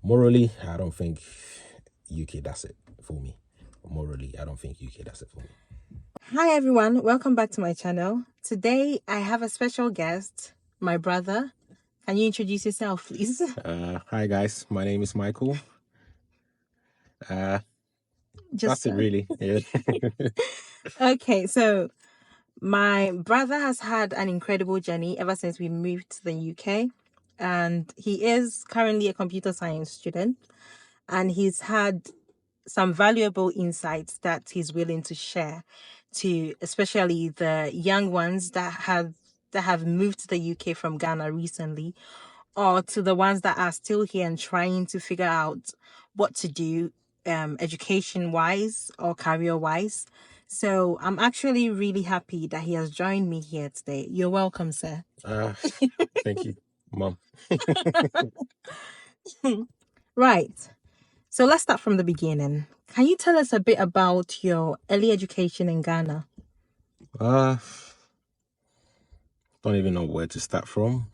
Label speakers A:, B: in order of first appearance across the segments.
A: morally, I don't think UK does it for me. Morally, I don't think UK does it for me.
B: Hi everyone, welcome back to my channel. Today I have a special guest, my brother. Can you introduce yourself, please?
A: Hi guys, my name is Michael. That's
B: Just
A: it really. Yeah.
B: okay. So my brother has had an incredible journey ever since we moved to the UK, and he is currently a computer science student, and he's had some valuable insights that he's willing to share to especially the young ones that have moved to the UK from Ghana recently, or to the ones that are still here and trying to figure out what to do education wise or career wise. So I'm actually really happy that he has joined me here today. You're welcome, sir.
A: Thank you, Mom.
B: Right. So let's start from the beginning. Can you tell us a bit about your early education in Ghana?
A: Don't even know where to start from.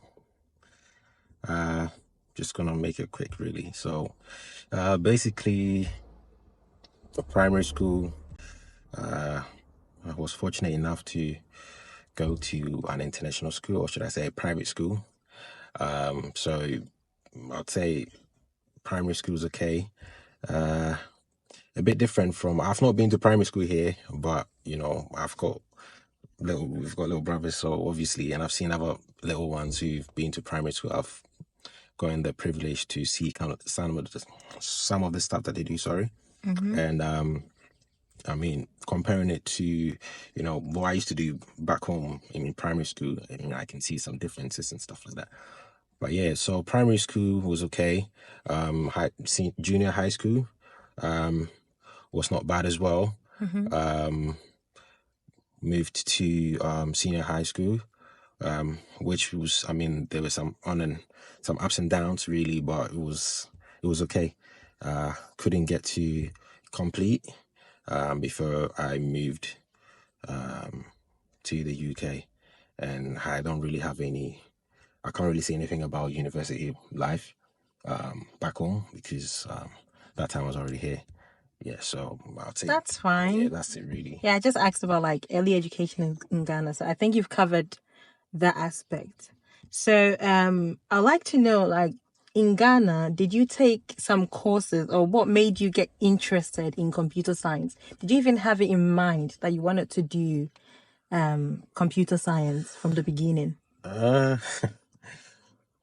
A: Just gonna make it quick, really. So, basically, primary school. I was fortunate enough to go to an international school, or should I say, a private school. So I'd say primary school is okay. A bit different from, I've not been to primary school here, but we've got little brothers, so obviously, and I've seen other little ones who've been to primary school. I've gotten the privilege to see kind of some of the stuff that they do. Sorry, and I mean, comparing it to what I used to do back home in primary school, I can see some differences and stuff like that. But yeah, so primary school was okay. Junior high school was not bad as well. Moved to senior high school, which was, I mean, there were some some ups and downs really, but it was okay. Couldn't get to complete before I moved to the UK, and I don't really have I can't really say anything about university life back home because that time I was already here. Yeah, so I'll say
B: That's fine.
A: yeah, that's it really.
B: Yeah, I just asked about like early education in Ghana, so I think you've covered that aspect. So I'd like to know, like, in Ghana, did you take some courses, or what made you get interested in computer science? Did you even have it in mind that you wanted to do computer science from the beginning?
A: Uh,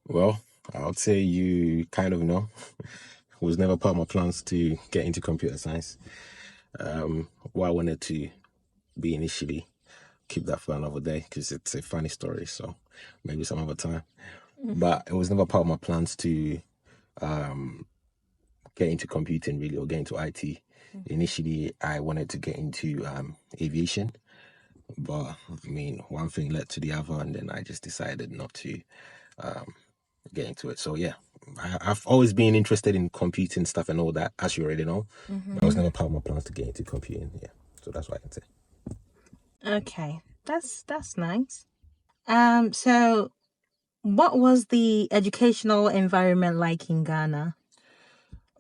A: well, I would say you kind of know. It was never part of my plans to get into computer science. What I wanted to be initially, keep that for another day because it's a funny story. So maybe some other time. But it was never part of my plans to get into computing really or get into IT. Initially, I wanted to get into aviation, but I mean, one thing led to the other, and then I just decided not to get into it. So yeah, I've always been interested in computing stuff and all that, as you already know. That was never part of my plans to get into computing. Yeah, so that's what I can say.
B: Okay, that's nice. So what was the educational environment like in Ghana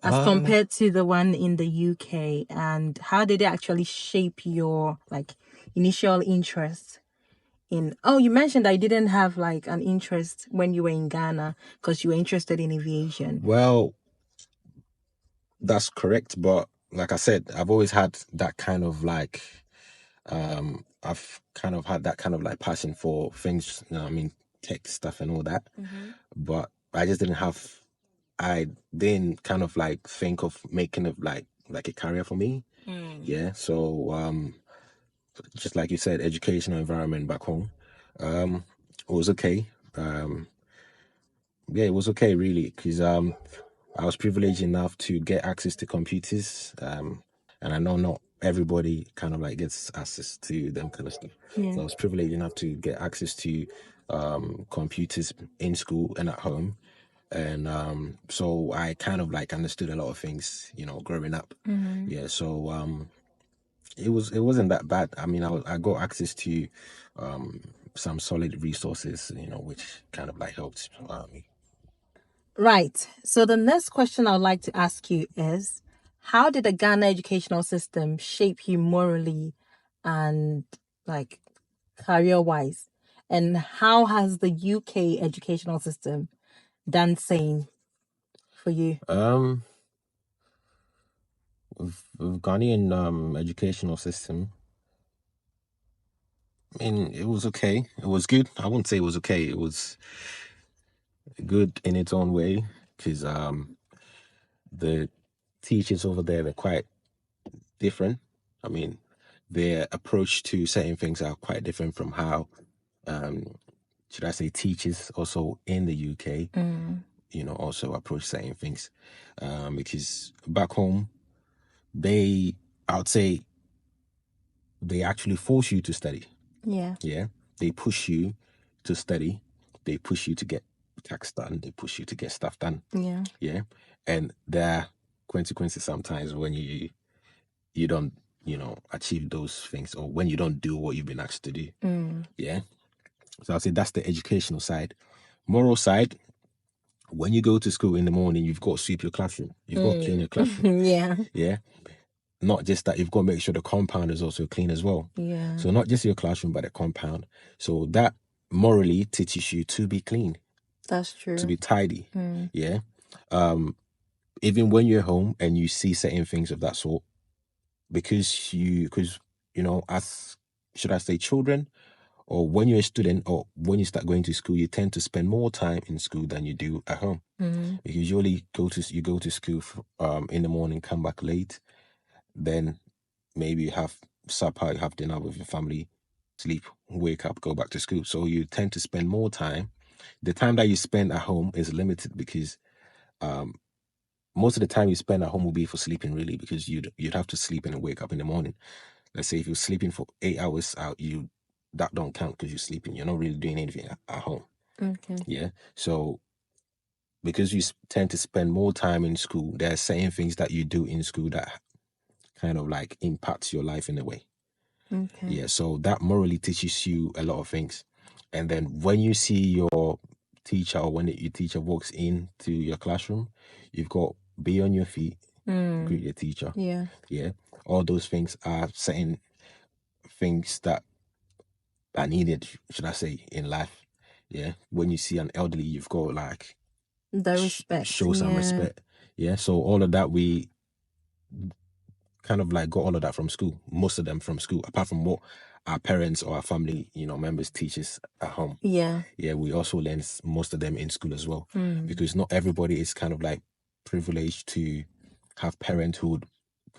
B: as compared to the one in the UK, and how did it actually shape your like initial interest in? Oh, you mentioned that you didn't have like an interest when you were in Ghana because you were interested in aviation.
A: Well, that's correct, but like I said, I've always had that kind of like I've kind of had that kind of like passion for things, I mean, tech stuff and all that. But I just I didn't kind of like think of making it like a career for me. Yeah. So just like you said, educational environment back home, it was okay. Yeah, it was okay really because I was privileged enough to get access to computers. And I know not everybody kind of like gets access to them kind of stuff.
B: Yeah.
A: So I was privileged enough to get access to computers in school and at home. And so I kind of like understood a lot of things, growing up. Yeah, so it wasn't that bad. I mean, I got access to some solid resources, which kind of like helped me.
B: Right. So the next question I would like to ask you is, how did the Ghana educational system shape you morally and like career-wise? And how has the UK educational system done same for you?
A: With Ghanaian educational system, I mean, it was okay. It was good. I wouldn't say it was okay. It was good in its own way because the teachers over there, they're quite different. I mean, their approach to certain things are quite different from how, should I say, teachers also in the UK, also approach certain things. Because back home, I would say, they actually force you to study.
B: Yeah.
A: Yeah. They push you to study. They push you to get tax done. They push you to get stuff done.
B: Yeah.
A: Yeah. And there are consequences sometimes when you don't, achieve those things, or when you don't do what you've been asked to do. Yeah. So I'll say that's the educational side. Moral side, when you go to school in the morning, you've got to sweep your classroom. You've got to clean your classroom.
B: Yeah.
A: Yeah. Not just that, you've got to make sure the compound is also clean as well.
B: Yeah.
A: So not just your classroom, but the compound. So that morally teaches you to be clean,
B: That's true.
A: to be tidy. Yeah. Even when you're home and you see certain things of that sort, because as, should I say, children, or when you're a student, or when you start going to school, you tend to spend more time in school than you do at home. Because you only go to school in the morning, come back late, then maybe you have supper, you have dinner with your family, sleep, wake up, go back to school. So you tend to spend more time. The time that you spend at home is limited because most of the time you spend at home will be for sleeping, really, because you'd have to sleep and wake up in the morning. Let's say if you're sleeping for 8 hours out, that don't count because you're sleeping. You're not really doing anything at home.
B: Okay.
A: Yeah. So because you tend to spend more time in school, there are certain things that you do in school that kind of like impacts your life in a way.
B: Okay.
A: Yeah, so that morally teaches you a lot of things. And then when you see your teacher, or when your teacher walks into your classroom, you've got be on your feet, greet your teacher.
B: Yeah.
A: Yeah. All those things are certain things that are needed, should I say, in life. Yeah. When you see an elderly, you've got like
B: The respect.
A: show some respect. Yeah. So all of that, we kind of like got all of that from school, most of them from school, apart from what our parents or our family, members teach us at home.
B: Yeah.
A: Yeah, we also learn most of them in school as well, because not everybody is kind of like privileged to have parents who would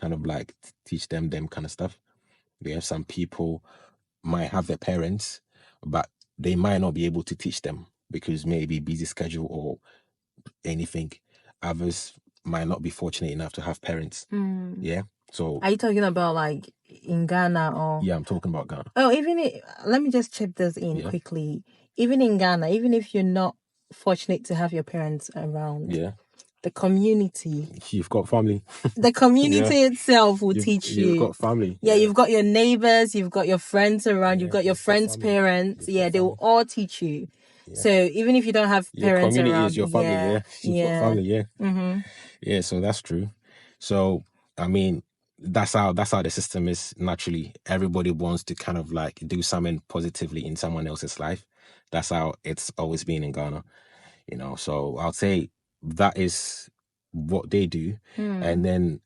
A: kind of like teach them kind of stuff. Yeah, some people might have their parents, but they might not be able to teach them because maybe busy schedule or anything. Others might not be fortunate enough to have parents. Yeah. So
B: Are you talking about like in Ghana or?
A: yeah, I'm talking about Ghana.
B: Oh, let me just chip this in quickly. Even in Ghana, even if you're not fortunate to have your parents around, the community,
A: you've got family.
B: The community itself will teach you.
A: You've got family.
B: Yeah, you've got your neighbors, you've got your friends around, you've got your friends' parents. Yeah, they will all teach you. So even if you don't have parents
A: your community
B: around,
A: is your family. You've got family. Yeah, so that's true. So I mean, that's how the system is naturally. Everybody wants to kind of like do something positively in someone else's life. That's how it's always been in Ghana. So I'll say that is what they do. And then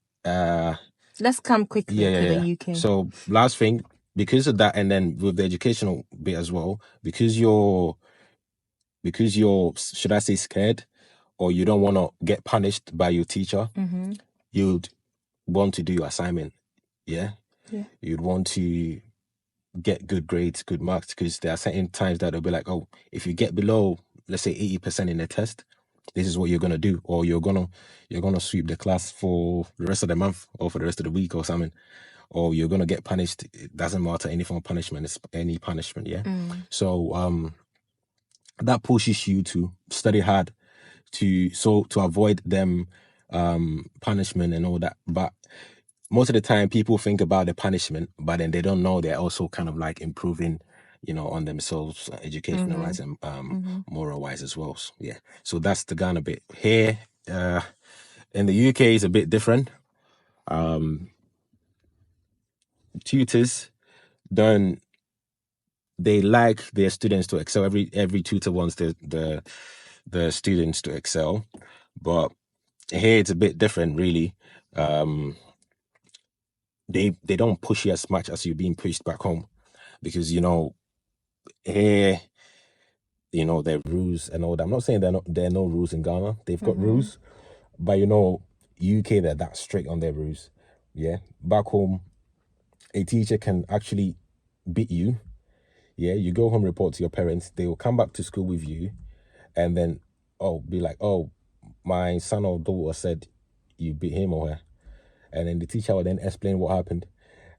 B: let's come quickly to the UK.
A: So last thing, because of that, and then with the educational bit as well, because you're should I say scared, or you don't want to get punished by your teacher, you'd want to do your assignment. Yeah. You'd want to get good grades, good marks, because there are certain times that they'll be like, oh, if you get below, let's say 80% in the test, this is what you're gonna do, or you're gonna sweep the class for the rest of the month or for the rest of the week or something, or you're gonna get punished. It doesn't matter any form of punishment, it's any punishment. Yeah. So that pushes you to study hard to avoid them punishment and all that. But most of the time people think about the punishment, but then they don't know they're also kind of like improving on themselves, educational wise and moral wise as well. So, yeah. So that's the Ghana bit. Here, in the UK, is a bit different. Tutors don't. They like their students to excel. Every tutor wants the students to excel, but here it's a bit different, really. They don't push you as much as you're being pushed back home, because here, there are rules and all that. I'm not saying there are no rules in Ghana. They've got rules, but UK, they're that strict on their rules. Yeah, back home, a teacher can actually beat you. Yeah, you go home, report to your parents. They will come back to school with you, and then be like, my son or daughter said you beat him or her, and then the teacher will then explain what happened.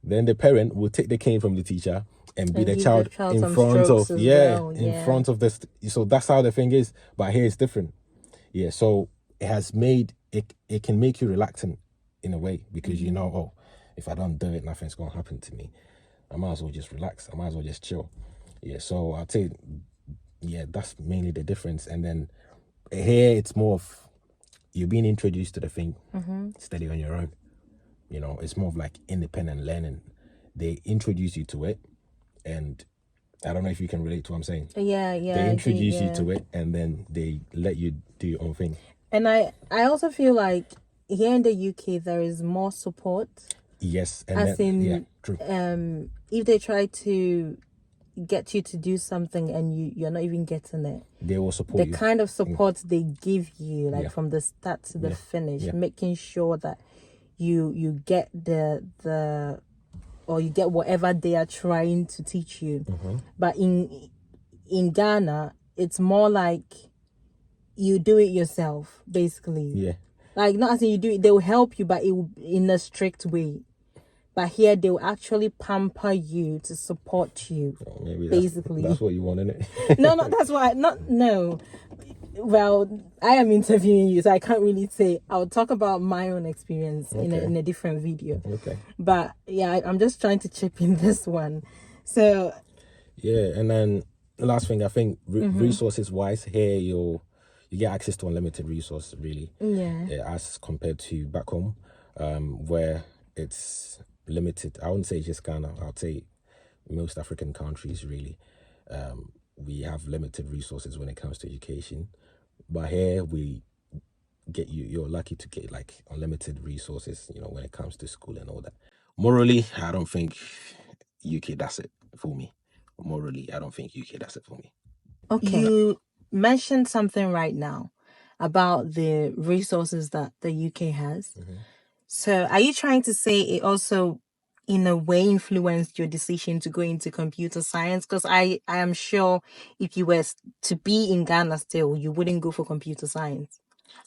A: Then the parent will take the cane from the teacher and beat the child in front of in front of this. So that's how the thing is. But here it's different. Yeah, so it has made it. It can make you reluctant in a way, because if I don't do it, nothing's gonna happen to me. I might as well just relax. I might as well just chill. Yeah, so I'd say, that's mainly the difference. And then here it's more of you're being introduced to the thing, study on your own. It's more of like independent learning. They introduce you to it, and I don't know if you can relate to what I'm saying.
B: Yeah.
A: They introduce you to it, and then they let you do your own thing.
B: And I also feel like here in the UK there is more support.
A: Yes, and true.
B: If they try to get you to do something and you're not even getting it,
A: they will support you.
B: The kind of support they give you, like from the start to the finish, making sure that you get or you get whatever they are trying to teach you. But in Ghana, it's more like you do it yourself, basically.
A: Yeah.
B: Like, not as in you do it, they will help you, but in a strict way. But here they will actually pamper you to support you.
A: Maybe
B: basically.
A: That's what you want, isn't it?
B: No, that's why. No. Well, I am interviewing you, so I can't really say. I'll talk about my own experience in a different video.
A: Okay.
B: But yeah, I'm just trying to chip in this one. So.
A: Yeah, and then the last thing, I think resources wise, here you get access to unlimited resources, really.
B: Yeah.
A: As compared to back home, where it's limited. I wouldn't say just Ghana. I would say most African countries, really. We have limited resources when it comes to education, but here we get you're lucky to get like unlimited resources, when it comes to school and all that. Morally, I don't think UK does it for me. Morally, I don't think UK does it for me.
B: Okay. You mentioned something right now about the resources that the UK has. So are you trying to say it also in a way influenced your decision to go into computer science? Because I am sure if you were to be in Ghana still, you wouldn't go for computer science.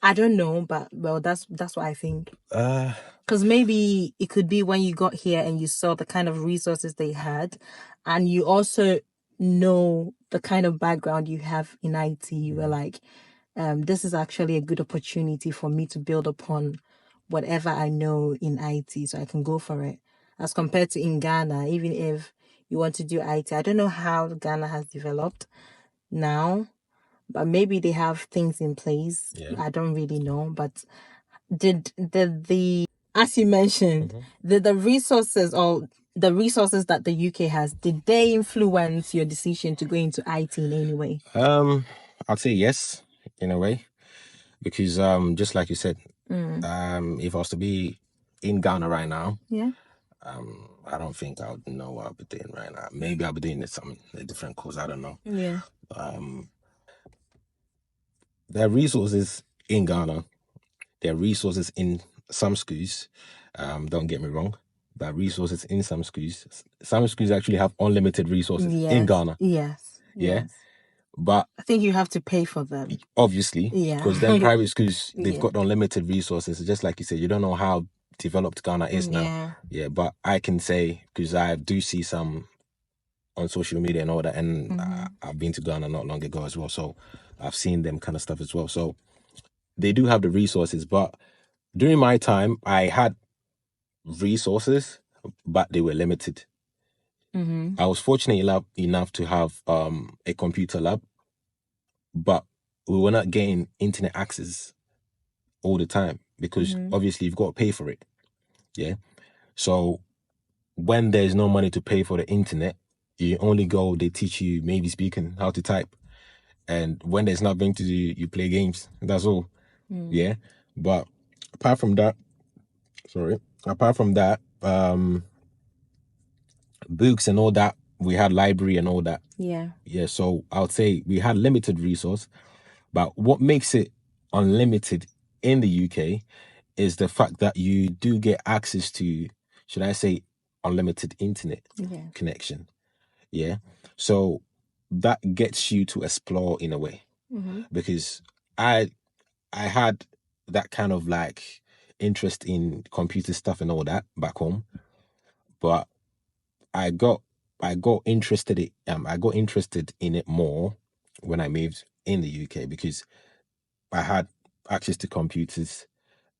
B: I don't know, but that's what I think. Because maybe it could be when you got here and you saw the kind of resources they had, and you also know the kind of background you have in IT. You were like, this is actually a good opportunity for me to build upon whatever I know in IT, so I can go for it. As compared to in Ghana, even if you want to do IT, I don't know how Ghana has developed now, but maybe they have things in place. I don't really know. But did the as you mentioned, the resources or the resources that the UK has, did they influence your decision to go into IT in any way?
A: I'd say yes, in a way, because just like you said, if I was to be in Ghana right now, I don't think I would know what I'll be doing right now. Maybe I'll be doing a different course. I don't know.
B: Yeah.
A: There are resources in Ghana. There are resources in some schools. Don't get me wrong. There are resources in some schools. Some schools actually have unlimited resources in Ghana.
B: Yes.
A: Yeah. But
B: I think you have to pay for them.
A: Obviously. Yeah. Because then private schools, they've got unlimited resources. Just like you said, you don't know how developed Ghana is now. Yeah. But I can say, because I do see some on social media and all that, and I've been to Ghana not long ago as well. So I've seen them kind of stuff as well. So they do have the resources. But during my time, I had resources, but they were limited. I was fortunate enough to have a computer lab, but we were not getting internet access all the time because obviously you've got to pay for it. Yeah. So when there's no money to pay for the internet, you only go, they teach you maybe speaking, how to type. And when there's nothing to do, you play games. That's all. Yeah. But apart from that, books and all that, we had library and all that.
B: Yeah.
A: Yeah. So I would say we had limited resource, but what makes it unlimited in the UK is the fact that you do get access to, should I say, unlimited internet connection. Yeah. So that gets you to explore in a way, because I had that kind of like interest in computer stuff and all that back home, but I got interested in it more when I moved in the UK because I had access to computers,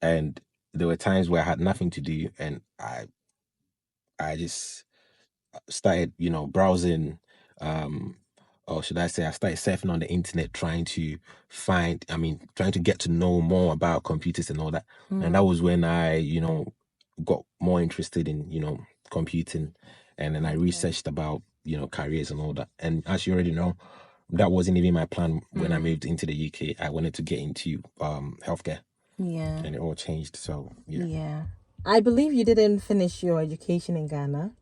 A: and there were times where I had nothing to do, and I just started, browsing, or should I say, I started surfing on the internet, trying to get to know more about computers and all that. And that was when I, got more interested in, computing, and then I researched about, careers and all that. And as you already know, that wasn't even my plan when I moved into the UK. I wanted to get into healthcare.
B: Yeah.
A: And it all changed. So
B: Yeah. I believe you didn't finish your education in Ghana.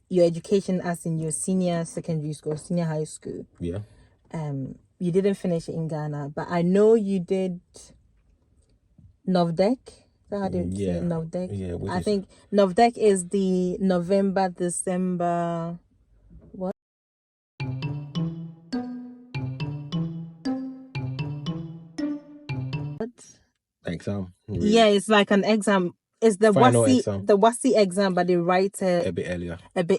B: Your education as in your senior secondary school, senior high school.
A: Yeah.
B: You didn't finish it in Ghana, but I know you did Novdek. Is that how do you say Novdek?
A: Yeah.
B: I think Novdek is the November, December. What?
A: Exam. Really.
B: Yeah, it's like an exam. It's the
A: Final
B: WASI,
A: exam.
B: the WASI exam, but they write
A: A bit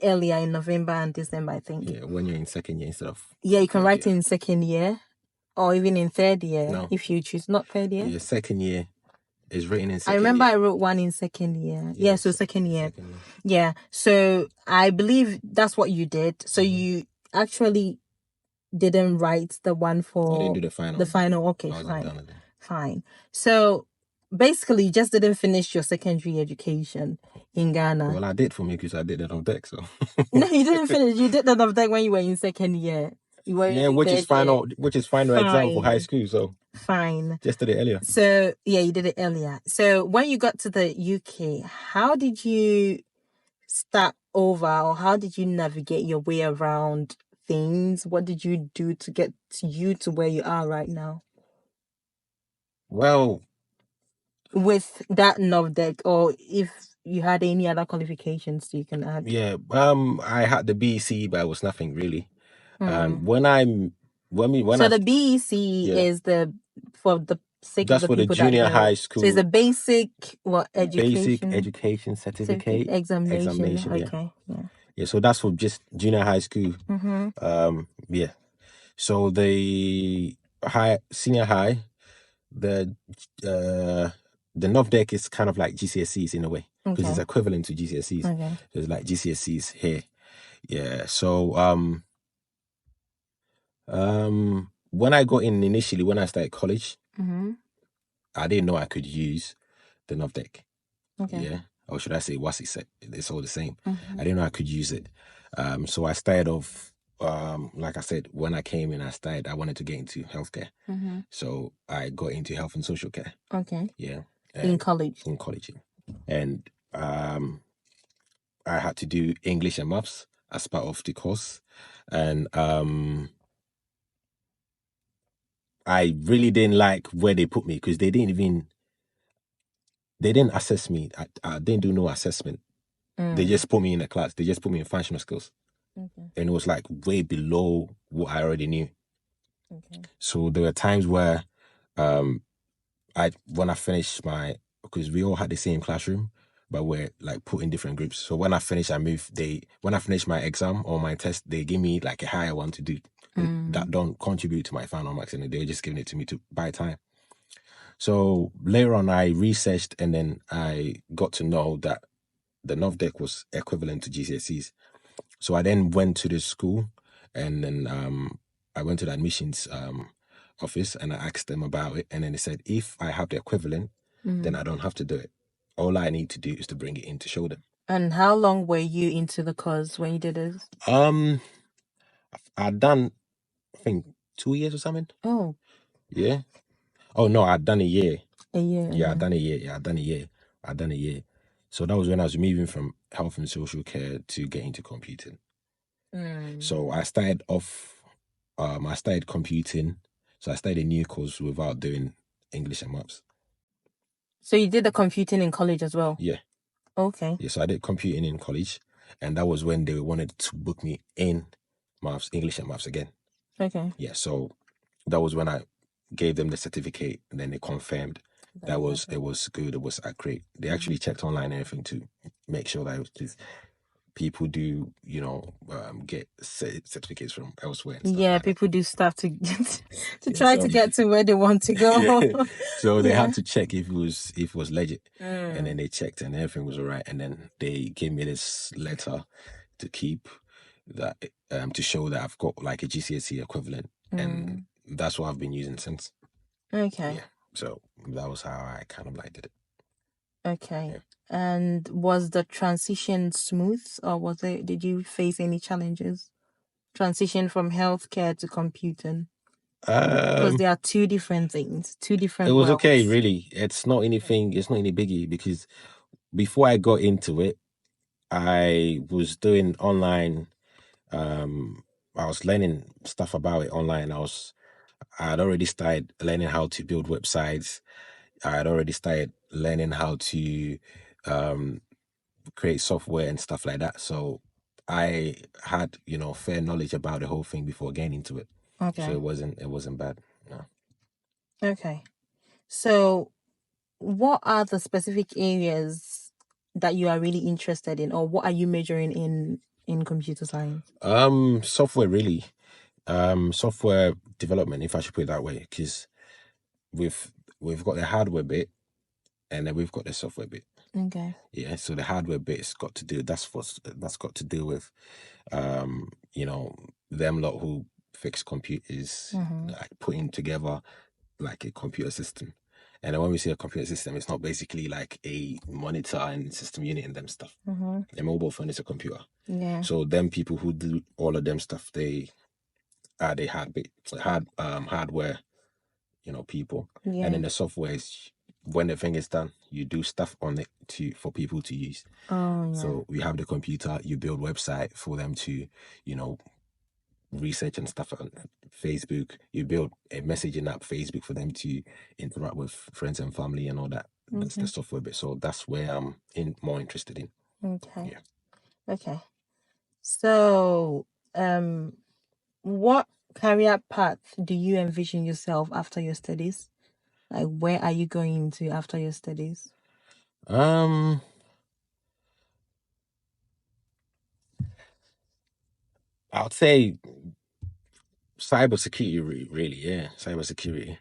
A: earlier.
B: in November and December, I think.
A: Yeah, when you're in second year instead of.
B: Yeah, you can write it in second year, or even in third year
A: No.
B: if you choose. Not third year.
A: Yeah, second year is written in second
B: I remember
A: year.
B: I wrote one in second year. Yeah, so second year.
A: Second year.
B: Yeah, so I believe that's what you did. So you actually didn't write the one for
A: I didn't do the final.
B: The final. Okay,
A: I wasn't
B: fine.
A: done with it.
B: Fine. So basically, you just didn't finish your secondary education in Ghana.
A: Well, I did for me because I did it on deck. So.
B: No, you didn't finish. You did that of that when you were in second year. You were in
A: which
B: third
A: is final
B: year.
A: exam for high school. So
B: Fine.
A: just did it earlier.
B: So yeah, you did it earlier. So when you got to the UK, how did you start over, or how did you navigate your way around things? What did you do to get you to where you are right now?
A: Well,
B: with that Novdek, or if you had any other qualifications you can add.
A: Yeah, I had the BEC, but it was nothing really. And so
B: the BEC is the for the sake
A: that's
B: of the
A: for the
B: people
A: junior
B: that know.
A: high school.
B: So it's a basic
A: Basic education certificate
B: examination.
A: Okay. Yeah. So that's for just junior high school. Yeah. So the senior high, the Novdek is kind of like GCSEs in a way, because it's equivalent to GCSEs.
B: Okay.
A: So it's like GCSEs here. Yeah. So when I got in initially, when I started college, I didn't know I could use the Novdek. Okay. Yeah. Or should I say WASI? It's all the same. I didn't know I could use it. So I started off, like I said, when I came in, I wanted to get into healthcare. So I got into health and social care. Okay. Yeah.
B: In college.
A: In college. And I had to do English and maths as part of the course. And I really didn't like where they put me, because they didn't assess me. I didn't do no assessment. They just put me in a class. They just put me in functional skills. Okay. And it was like way below what I already knew. Okay. So there were times where when I finished because we all had the same classroom, but we're like put in different groups. So when I finished, when I finished my exam or my test, they gave me like a higher one to do that don't contribute to my final marks, and they were just giving it to me to buy time. So later on, I researched, and then I got to know that the NOVDEC was equivalent to GCSEs. So I then went to the school, and then I went to the admissions office, and I asked them about it, and then they said if I have the equivalent, then I don't have to do it. All I need to do is to bring it in to show them.
B: And how long were you into the course when you did this?
A: I'd done, I think, 2 years or something.
B: Oh,
A: Yeah. Oh no, I'd done a year.
B: a year.
A: Yeah, I'd done a year. Yeah, I'd done a year. So that was when I was moving from health and social care to get into computing. So I started off, I started computing. So I started a new course without doing English and maths.
B: So you did the computing in college as well?
A: Yeah.
B: Okay.
A: Yeah, so I did computing in college, and that was when they wanted to book me in maths, English and maths again.
B: Okay.
A: Yeah, so that was when I gave them the certificate, and then they confirmed that it was good, it was accurate. They actually checked online and everything to make sure that it was just people do, get certificates from elsewhere and stuff.
B: Yeah,
A: like that.
B: people do stuff to get to try to get to where they want to go.
A: So they had to check if it was legit, and then they checked and everything was all right, and then they gave me this letter to keep that to show that I've got like a GCSE equivalent, and that's what I've been using since.
B: Okay.
A: Yeah. So that was how I kind of like did it.
B: Okay.
A: Yeah.
B: And was the transition smooth, or did you face any challenges? Transition from healthcare to computing? Because there are two different things, two different
A: It was
B: worlds.
A: okay, really. It's not any biggie, because before I got into it, I was doing online. I was learning stuff about it online. I had already started learning how to build websites. I had already started learning how to create software and stuff like that. So I had, fair knowledge about the whole thing before getting into it.
B: Okay.
A: So it wasn't bad. No.
B: Okay. So what are the specific areas that you are really interested in, or what are you majoring in computer science?
A: Software, really. Software development, if I should put it that way, because we've got the hardware bit, and then we've got the software bit.
B: Okay.
A: Yeah, so the hardware bit's got to do that's got to do with them lot who fix computers, like putting together like a computer system. And then when we say a computer system, it's not basically like a monitor and system unit and them stuff. A mobile phone is a computer.
B: Yeah.
A: So them people who do all of them stuff, they hardware, people.
B: Yeah.
A: And then the software is when the thing is done, you do stuff on it for people to use.
B: Oh, yeah.
A: So we have the computer, you build website for them to, research and stuff on Facebook. You build a messaging app, Facebook, for them to interact with friends and family and all that. That's the software bit. So that's where I'm more interested in.
B: Okay.
A: Yeah.
B: Okay. So, what career path do you envision yourself after your studies? Like, where are you going into after your studies?
A: I would say cybersecurity, really. Yeah, cybersecurity.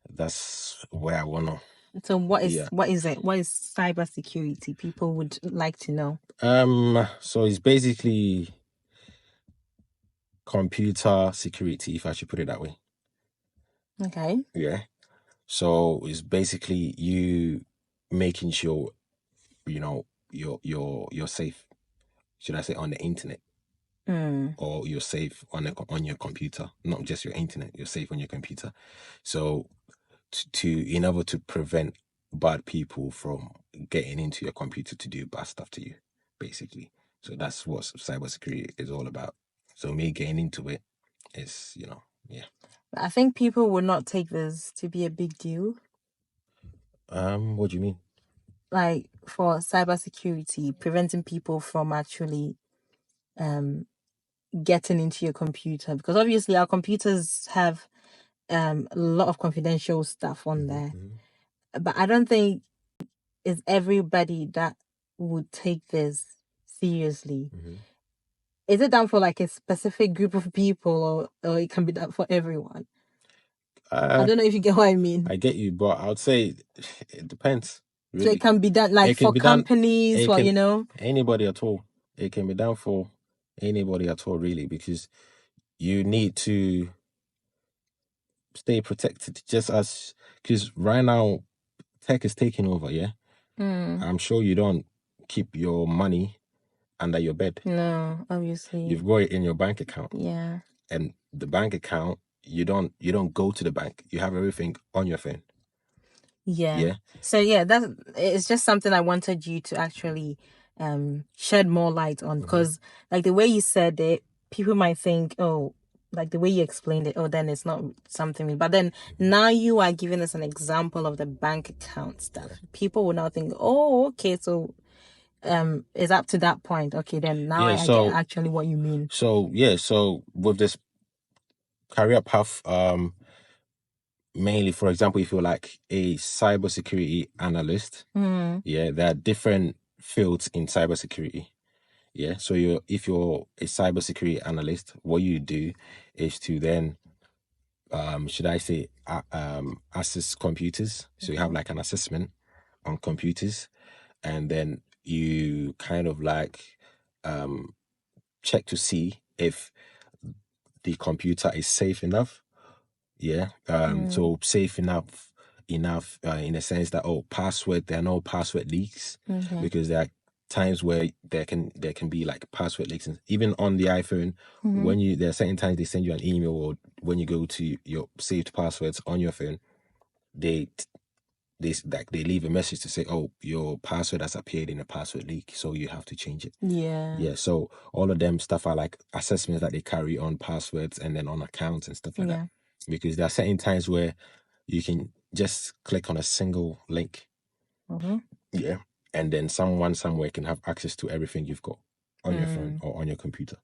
A: That's where I wanna.
B: So what is it? What is cybersecurity? People would like to know.
A: So it's basically computer security, if I should put it that way.
B: Okay.
A: Yeah. So it's basically you making sure, you're safe. Should I say on the internet? Or you're safe on your computer, not just your internet. You're safe on your computer. So in order to prevent bad people from getting into your computer to do bad stuff to you, basically. So that's what cybersecurity is all about. So me getting into it is, yeah.
B: I think people would not take this to be a big deal.
A: What do you mean?
B: Like, for cybersecurity, preventing people from actually getting into your computer, because obviously our computers have a lot of confidential stuff on there. But I don't think it's everybody that would take this seriously. Is it done for like a specific group of people, or it can be done for everyone? I don't know if you get what I mean.
A: I get you, but I would say it depends.
B: So
A: Really,
B: it can be done like
A: it can
B: for
A: be done.
B: companies,
A: It
B: for
A: can anybody at all. It can be done for anybody at all, really, because you need to stay protected. Just as because right now tech is taking over. Yeah, I'm sure you don't keep your money under your bed.
B: No, obviously.
A: You've got it in your bank account.
B: Yeah.
A: And the bank account, you don't go to the bank. You have everything on your phone.
B: Yeah. So yeah, it's just something I wanted you to actually shed more light on, because like the way you said it, people might think, oh, like the way you explained it, oh, then it's not something. But then now you are giving us an example of the bank account stuff. People will now think, oh, okay, so it's up to that point. Okay, then now I get actually what you mean.
A: So with this career path, mainly, for example, if you're like a cybersecurity analyst, there are different fields in cybersecurity. Yeah, so if you're a cybersecurity analyst, what you do is to then should I say assess computers. So you have like an assessment on computers, and then you kind of like check to see if the computer is safe enough. Yeah. So safe enough in a sense that there are no password leaks, because there are times where there can be like password leaks, and even on the iPhone, when there are certain times they send you an email, or when you go to your saved passwords on your phone, they leave a message to say, oh, your password has appeared in a password leak, so you have to change it. Yeah, so all of them stuff are like assessments that they carry on passwords and then on accounts and stuff like that, because there are certain times where you can just click on a single link, and then someone somewhere can have access to everything you've got on your phone or on your computer.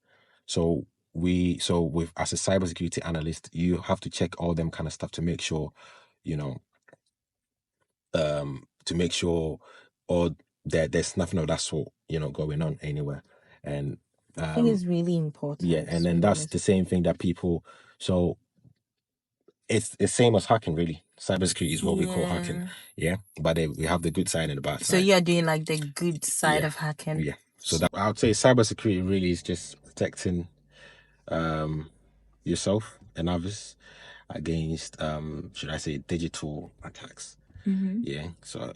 A: So as a cybersecurity analyst, you have to check all them kind of stuff to make sure, or that there's nothing of that sort, going on anywhere. And
B: I think it's really important.
A: Yeah, and then that's the same thing that people. So it's the same as hacking, really. Cybersecurity is what we call hacking. Yeah, but we have the good side and the bad side.
B: So you are doing like the good side of hacking.
A: Yeah. So that I would say cybersecurity really is just protecting yourself and others against should I say digital attacks. Yeah. So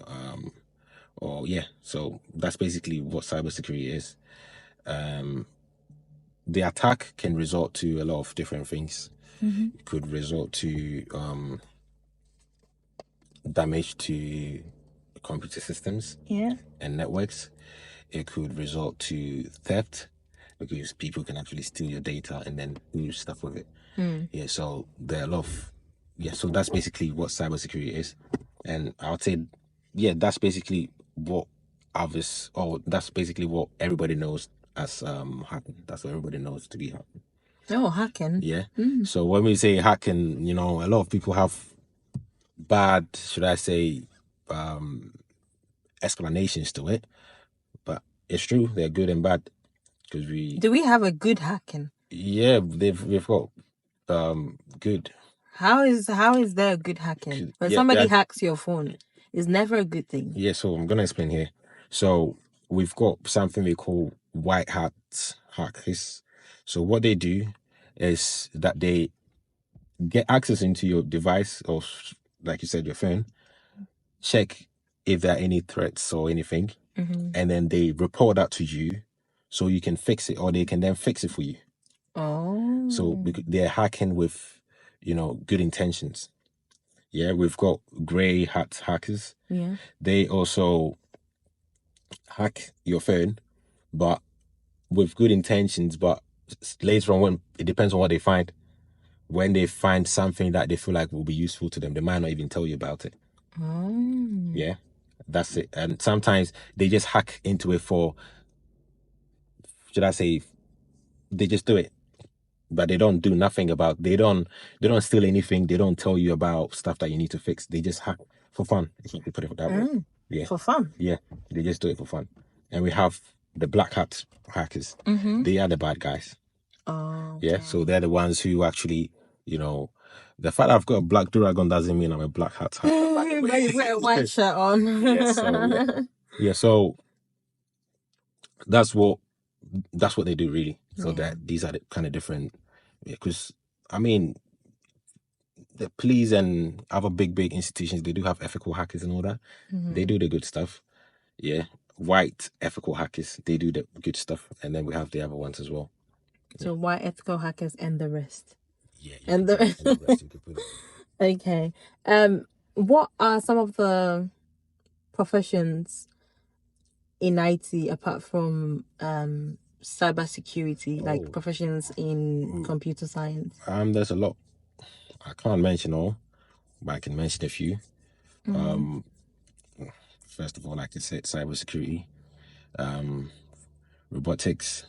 A: so that's basically what cybersecurity is. The attack can result to a lot of different things. It could result to damage to computer systems and networks. It could result to theft, because people can actually steal your data and then do stuff with it. Yeah, so there are a lot of so that's basically what cybersecurity is. And I would say, that's basically what that's basically what everybody knows as hacking. That's what everybody knows to be hacking.
B: Oh, hacking.
A: Yeah. So when we say hacking, a lot of people have bad, should I say, explanations to it. But it's true, they're good and bad. Because
B: do we have a good hacking?
A: Yeah, we've got good.
B: How is there a good hacking? When somebody hacks your phone, it's never a good thing.
A: Yeah, so I'm gonna explain here. So we've got something we call white hat hackers. So what they do is that they get access into your device, or like you said, your phone, check if there are any threats or anything, and then they report that to you so you can fix it, or they can then fix it for you.
B: Oh.
A: So they're hacking with, good intentions. Yeah, we've got grey hat hackers.
B: Yeah.
A: They also hack your phone, but with good intentions. But later on, when it depends on what they find. When they find something that they feel like will be useful to them, they might not even tell you about it.
B: Oh.
A: Yeah, that's it. And sometimes they just hack into it for, should I say, they just do it, but they don't do nothing about. They don't steal anything. They don't tell you about stuff that you need to fix. They just hack for fun. If you put it that way. Yeah,
B: for fun.
A: Yeah, they just do it for fun. And we have the black hat hackers. They are the bad guys.
B: Oh.
A: Yeah, so they're the ones who actually, the fact I've got a black Duragon doesn't mean I'm a black hat hacker. by the way.
B: But you put a white shirt on.
A: Yeah, so that's what they do really. So
B: Yeah.
A: that these are the kind of different, because I mean, the police and other big institutions, they do have ethical hackers and all that. They do the good stuff. Yeah, white ethical hackers, they do the good stuff, and then we have the other ones as well.
B: So white ethical hackers and the rest.
A: Yeah,
B: And the
A: rest you could put it.
B: Okay. What are some of the professions in IT apart from cybersecurity, like professions in computer science?
A: There's a lot. I can't mention all, but I can mention a few. First of all, like I said, cybersecurity, robotics.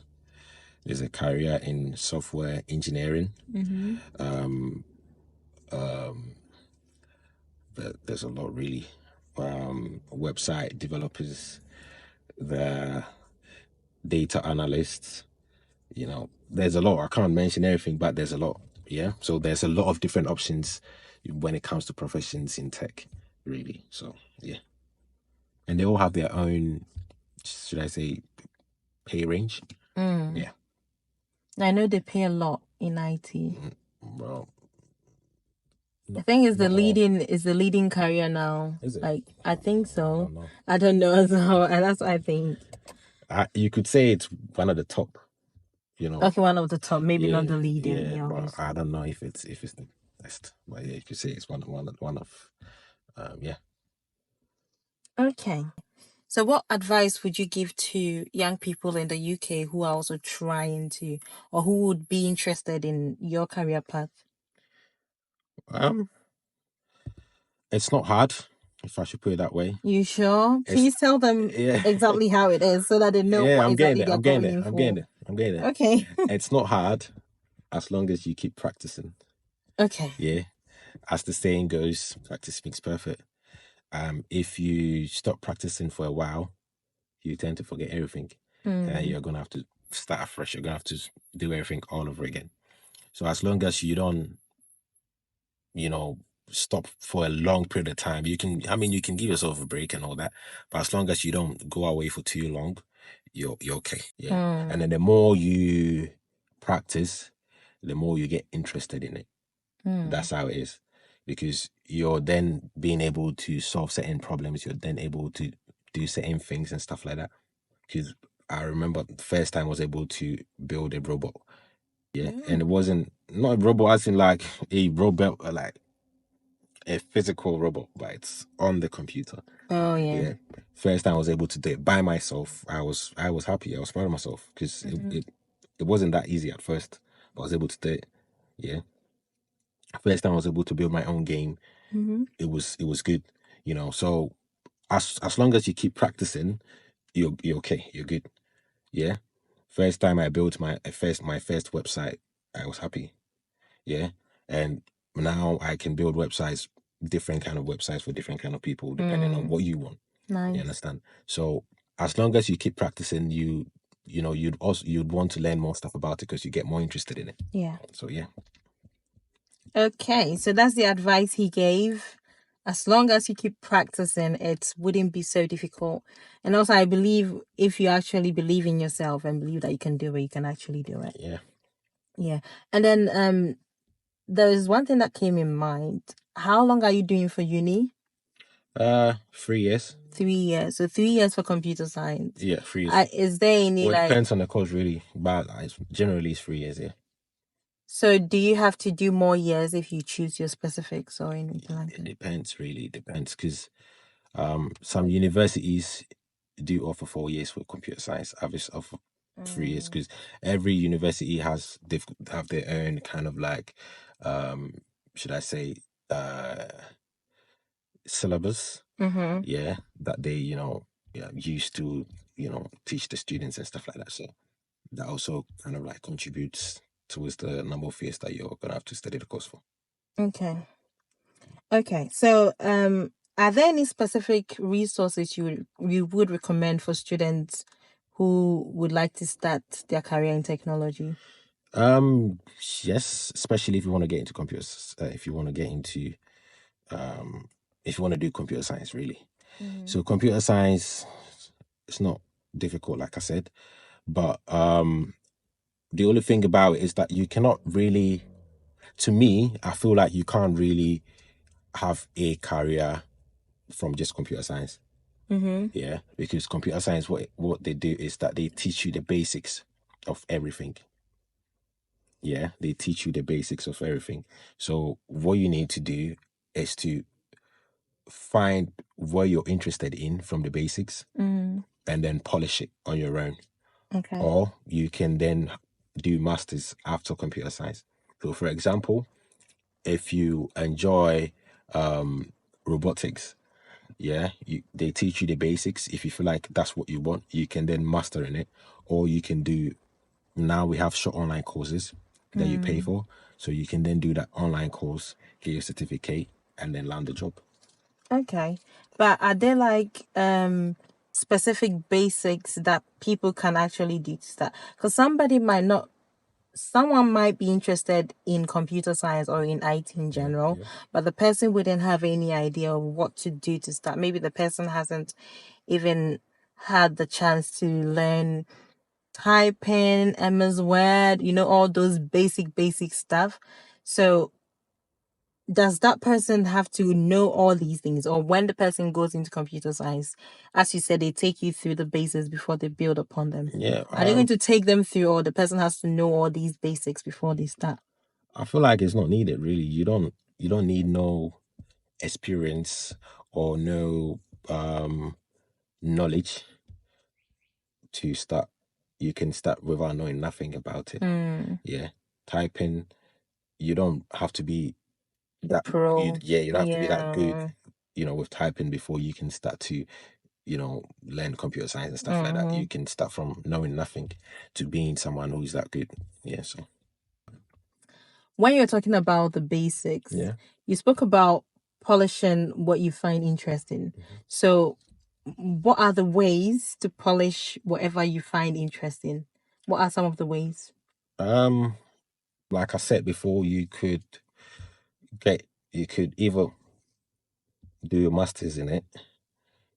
A: There's a career in software engineering. There's a lot really. Website developers, the data analysts. You know, there's a lot. I can't mention everything, but there's a lot. Yeah. So there's a lot of different options when it comes to professions in tech, really. So yeah, and they all have their own, should I say, pay range. Yeah.
B: I know they pay a lot in IT.
A: Well,
B: I think it's the leading career now.
A: Is it?
B: Like I think so.
A: know.
B: I don't know as well, and that's what I think.
A: You could say it's one of the top. You know.
B: Okay, one of the top, maybe not the leading.
A: Yeah, but I don't know if it's the best. But yeah, you could say it's one of. Yeah.
B: Okay. So what advice would you give to young people in the UK who are also trying to, or who would be interested in your career path?
A: It's not hard, if I should put it that way.
B: You sure? Please tell them exactly how it is so that they know what exactly they're going in for.
A: I'm getting it.
B: Okay.
A: It's not hard as long as you keep practicing.
B: Okay.
A: Yeah. As the saying goes, practice makes perfect. If you stop practicing for a while, you tend to forget everything. And you're going to have to start afresh. You're going to have to do everything all over again. So as long as you don't, stop for a long period of time, you can give yourself a break and all that. But as long as you don't go away for too long, you're okay. Yeah. And then the more you practice, the more you get interested in it. That's how it is. Because you're then being able to solve certain problems. You're then able to do certain things and stuff like that. Because I remember the first time I was able to build a robot. Yeah. And it wasn't not a robot as in like a robot, like a physical robot, but it's on the computer.
B: Oh yeah.
A: First time I was able to do it by myself, I was happy. I was proud of myself because it wasn't that easy at first, but I was able to do it. Yeah. First time I was able to build my own game, it was good. So as long as you keep practicing, you're okay. You're good. Yeah. First time I built my first website, I was happy. Yeah. And now I can build websites, different kind of websites for different kind of people, depending on what you want.
B: Nice.
A: You understand? So as long as you keep practicing, you'd want to learn more stuff about it because you get more interested in it.
B: Yeah.
A: So yeah.
B: Okay, so that's the advice he gave. As long as you keep practicing, it wouldn't be so difficult. And also, I believe if you actually believe in yourself and believe that you can do it, you can actually do it.
A: Yeah.
B: Yeah. And then there's one thing that came in mind. How long are you doing for uni?
A: 3 years.
B: 3 years. So 3 years for computer science.
A: Yeah, 3 years.
B: Is there any
A: it depends on the course really, but generally it's 3 years. Yeah.
B: So do you have to do more years if you choose your specifics or anything like that?
A: It depends, really. It depends because some universities do offer 4 years for computer science. Others offer 3 years because every university have their own kind of like, should I say, syllabus. Yeah, that they used to teach the students and stuff like that. So that also kind of like contributes towards the number of years that you're gonna have to study the course for.
B: Okay. So are there any specific resources you would recommend for students who would like to start their career in technology?
A: Yes, especially if you want to get into computers, if you want to get into if you want to do computer science, really. So computer science, it's not difficult, like I said, but the only thing about it is that you cannot really, to me, I feel like you can't really have a career from just computer science. Yeah, because computer science, what they do is that they teach you the basics of everything. Yeah, they teach you the basics of everything. So what you need to do is to find what you're interested in from the basics and then polish it on your own.
B: Okay.
A: Or you can then do masters after computer science. So for example, if you enjoy robotics, yeah, they teach you the basics. If you feel like that's what you want, you can then master in it. Or you can do, now we have short online courses that you pay for, so you can then do that online course, get your certificate, and then land the job.
B: Okay. But are there like specific basics that people can actually do to start? Because someone might be interested in computer science or in IT in general, but the person wouldn't have any idea of what to do to start. Maybe the person hasn't even had the chance to learn typing, MS Word, all those basic stuff. So does that person have to know all these things? Or when the person goes into computer science, as you said, they take you through the basics before they build upon them?
A: Yeah.
B: Are they going to take them through, or the person has to know all these basics before they start?
A: I feel like it's not needed, really. You don't need no experience or no knowledge to start. You can start without knowing nothing about it. Yeah. Typing, you don't have to be that
B: Pro.
A: you don't have to be that good, with typing before you can start to, learn computer science and stuff like that. You can start from knowing nothing to being someone who's that good. Yeah. So
B: When you're talking about the basics, you spoke about polishing what you find interesting. So what are the ways to polish whatever you find interesting? What are some of the ways?
A: Like I said before, you could either do your masters in it,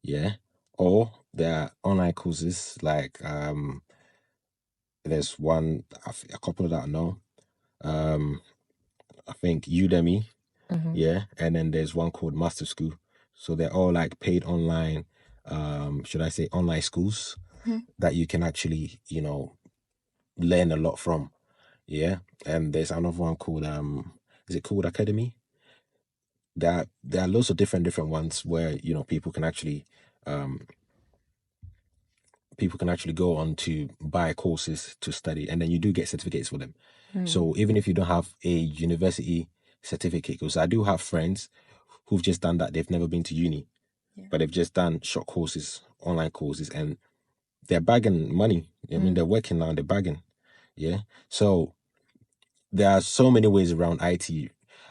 A: yeah, or there are online courses like there's a couple that I know, I think Udemy, yeah, and then there's one called Master School. So they're all like paid online, should I say online schools that you can actually, learn a lot from. Yeah. And there's another one called is it called Academy? There are lots of different ones where, people can actually go on to buy courses to study, and then you do get certificates for them. So even if you don't have a university certificate, because I do have friends who've just done that, they've never been to uni, but they've just done short courses, online courses, and they're bagging money. I mean, they're working now and they're bagging. Yeah. So there are so many ways around IT.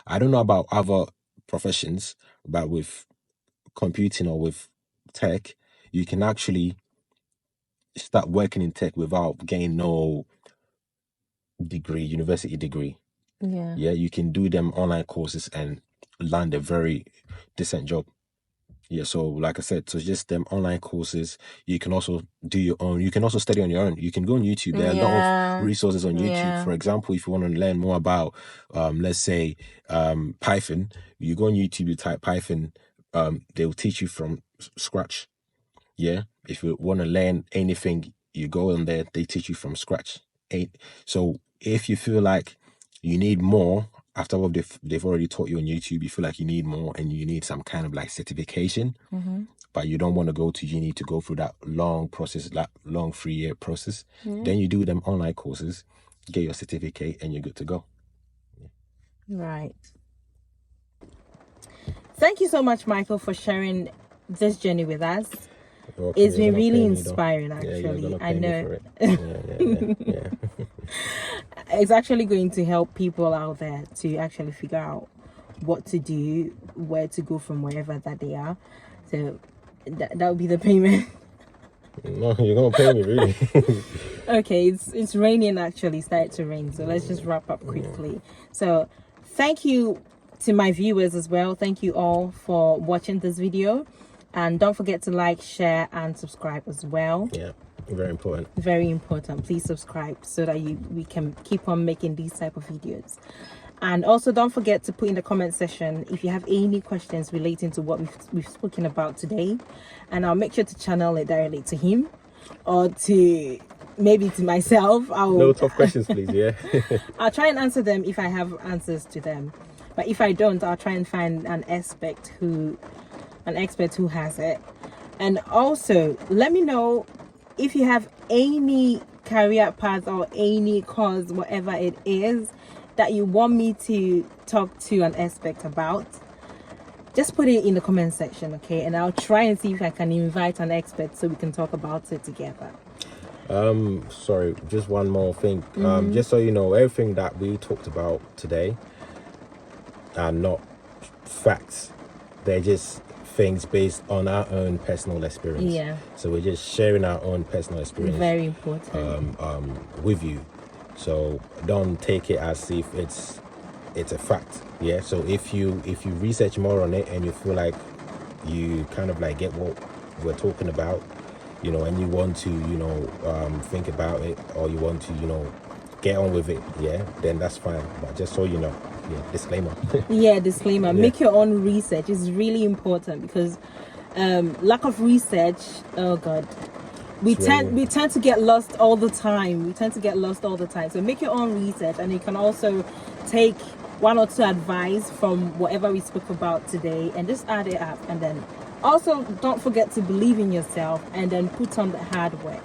A: I don't know about other professions, but with computing or with tech, you can actually start working in tech without getting no university degree.
B: Yeah.
A: Yeah, you can do them online courses and land a very decent job. Yeah, so like I said, so just them online courses. You can also do your own. You can also study on your own. You can go on YouTube. There are a lot of resources on YouTube. For example, if you want to learn more about, let's say, Python, you go on YouTube, you type Python. They will teach you from scratch. Yeah, if you want to learn anything, you go on there. They teach you from scratch. So if you feel like you need more after what they've already taught you on YouTube, you feel like you need more and you need some kind of like certification, but you don't want to go to uni to go through that long process, that long 3-year process, then you do them online courses, get your certificate, and you're good to go.
B: Right. Thank you so much, Michael, for sharing this journey with us. It's been really inspiring, actually. I know.
A: Yeah.
B: It's actually going to help people out there to actually figure out what to do, where to go from wherever that they are. So that would be the payment.
A: No, you're gonna pay me, really.
B: Okay, it's raining actually. Started to rain, so let's just wrap up quickly. So thank you to my viewers as well. Thank you all for watching this video, and don't forget to like, share and subscribe as well.
A: Yeah, very important.
B: Very important. Please subscribe so that we can keep on making these type of videos. And also don't forget to put in the comment section if you have any questions relating to what we've spoken about today, and I'll make sure to channel it directly to him or to maybe to myself.
A: No tough questions, please. Yeah.
B: I'll try and answer them if I have answers to them, but if I don't, I'll try and find an expert who has it. And also let me know if you have any career path or any cause, whatever it is, that you want me to talk to an expert about. Just put it in the comment section, okay? And I'll try and see if I can invite an expert so we can talk about it together.
A: Sorry, just one more thing. Just so you know, everything that we talked about today are not facts. They're just things based on our own personal experience.
B: Yeah.
A: So we're just sharing our own personal experience.
B: Very important.
A: With you. So don't take it as if it's a fact. Yeah. So if you research more on it and you feel like you kind of like get what we're talking about, you know, and you want to, you know, think about it, or you want to, you know, get on with it, yeah, then that's fine. But just so you know, yeah, disclaimer.
B: Yeah, disclaimer.
A: Yeah.
B: Make your own research. It's really important because lack of research, oh god, we tend to get lost all the time. So make your own research, and you can also take one or two advice from whatever we spoke about today and just add it up. And then also don't forget to believe in yourself and then put on the hard work.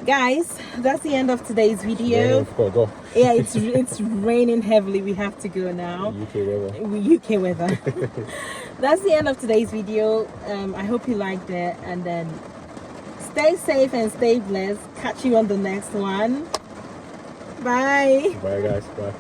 B: Guys, that's the end of today's video.
A: Go.
B: Yeah, it's raining heavily. We have to go now. UK weather. That's the end of today's video. I hope you liked it, and then stay safe and stay blessed. Catch you on the next one. Bye.
A: Bye, guys. Bye.